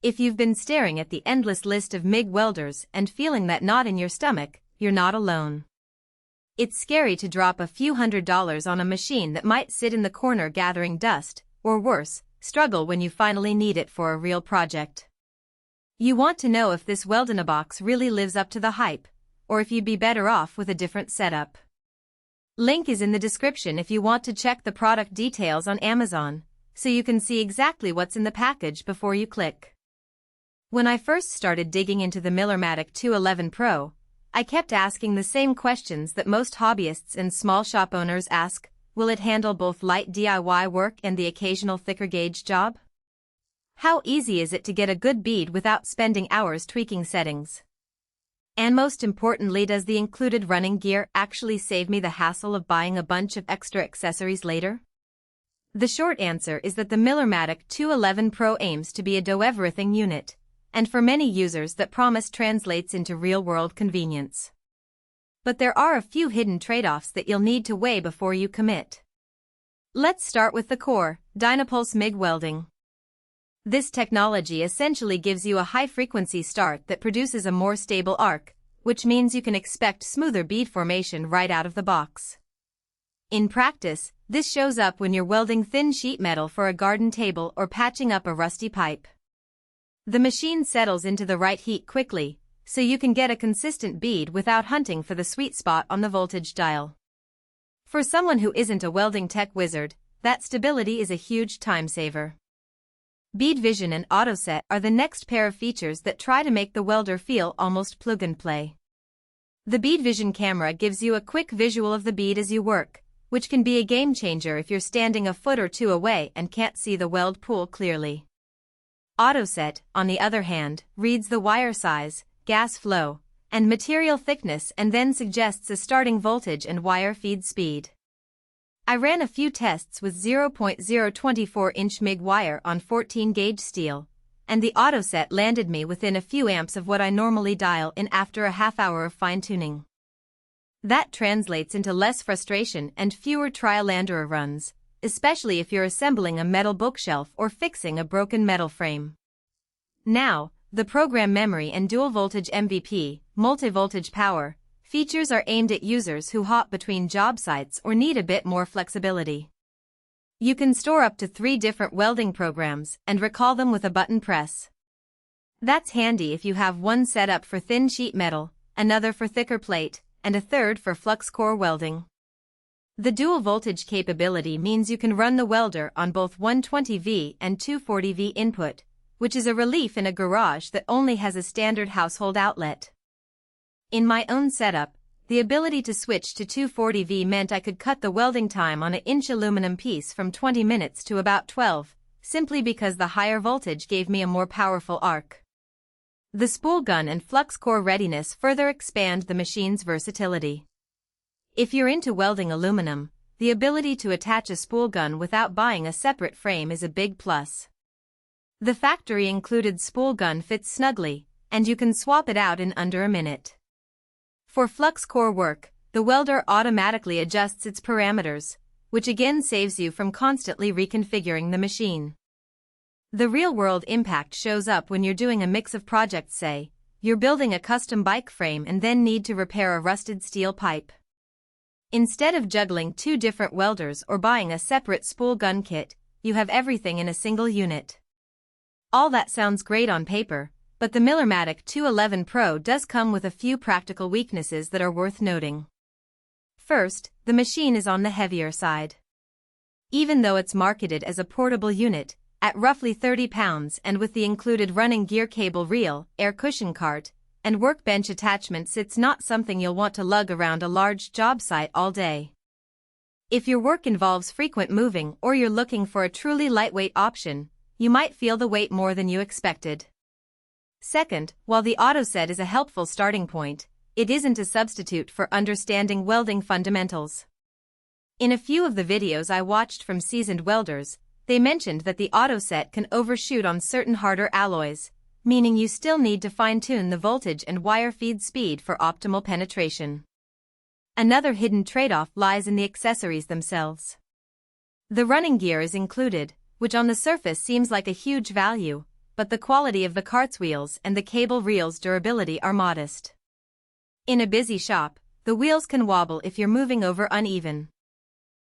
If you've been staring at the endless list of MIG welders and feeling that knot in your stomach, you're not alone. It's scary to drop a few $100s on a machine that might sit in the corner gathering dust, or worse, struggle when you finally need it for a real project. You want to know if this weld-in-a-box really lives up to the hype, or if you'd be better off with a different setup. Link is in the description if you want to check the product details on Amazon, so you can see exactly what's in the package before you click. When I first started digging into the Millermatic 211 Pro, I kept asking the same questions that most hobbyists and small shop owners ask: will it handle both light DIY work and the occasional thicker gauge job? How easy is it to get a good bead without spending hours tweaking settings? And most importantly, does the included running gear actually save me the hassle of buying a bunch of extra accessories later? The short answer is that the Millermatic 211 Pro aims to be a do-everything unit, and for many users that promise translates into real-world convenience. But there are a few hidden trade-offs that you'll need to weigh before you commit. Let's start with the core, Dyna-Pulse MIG Welding. This technology essentially gives you a high-frequency start that produces a more stable arc, which means you can expect smoother bead formation right out of the box. In practice, this shows up when you're welding thin sheet metal for a garden table or patching up a rusty pipe. The machine settles into the right heat quickly, so you can get a consistent bead without hunting for the sweet spot on the voltage dial. For someone who isn't a welding tech wizard, that stability is a huge time saver. BeadVision and Auto-Set are the next pair of features that try to make the welder feel almost plug-and-play. The BeadVision camera gives you a quick visual of the bead as you work, which can be a game-changer if you're standing a foot or two away and can't see the weld pool clearly. Auto-Set, on the other hand, reads the wire size, gas flow, and material thickness and then suggests a starting voltage and wire feed speed. I ran a few tests with 0.024-inch MIG wire on 14-gauge steel, and the Auto-Set landed me within a few amps of what I normally dial in after a half-hour of fine-tuning. That translates into less frustration and fewer trial-and-error runs, especially if you're assembling a metal bookshelf or fixing a broken metal frame. Now, the program memory and dual-voltage MVP, multi-voltage power, features are aimed at users who hop between job sites or need a bit more flexibility. You can store up to 3 different welding programs and recall them with a button press. That's handy if you have one set up for thin sheet metal, another for thicker plate, and a third for flux core welding. The dual voltage capability means you can run the welder on both 120V and 240V input, which is a relief in a garage that only has a standard household outlet. In my own setup, the ability to switch to 240V meant I could cut the welding time on an inch aluminum piece from 20 minutes to about 12, simply because the higher voltage gave me a more powerful arc. The spool gun and flux core readiness further expand the machine's versatility. If you're into welding aluminum, the ability to attach a spool gun without buying a separate frame is a big plus. The factory-included spool gun fits snugly, and you can swap it out in under a minute. For flux core work, the welder automatically adjusts its parameters, which again saves you from constantly reconfiguring the machine. The real-world impact shows up when you're doing a mix of projects. Say, you're building a custom bike frame and then need to repair a rusted steel pipe. Instead of juggling 2 different welders or buying a separate spool gun kit, you have everything in a single unit. All that sounds great on paper, but the Millermatic 211 Pro does come with a few practical weaknesses that are worth noting. First, the machine is on the heavier side. Even though it's marketed as a portable unit, at roughly 30 pounds and with the included running gear cable reel, air cushion cart, and workbench attachments, it's not something you'll want to lug around a large job site all day. If your work involves frequent moving or you're looking for a truly lightweight option, you might feel the weight more than you expected. Second, while the Auto-Set is a helpful starting point, it isn't a substitute for understanding welding fundamentals. In a few of the videos I watched from seasoned welders, they mentioned that the Auto-Set can overshoot on certain harder alloys, meaning you still need to fine-tune the voltage and wire feed speed for optimal penetration. Another hidden trade-off lies in the accessories themselves. The running gear is included, which on the surface seems like a huge value, but the quality of the cart's wheels and the cable reel's durability are modest. In a busy shop, the wheels can wobble if you're moving over uneven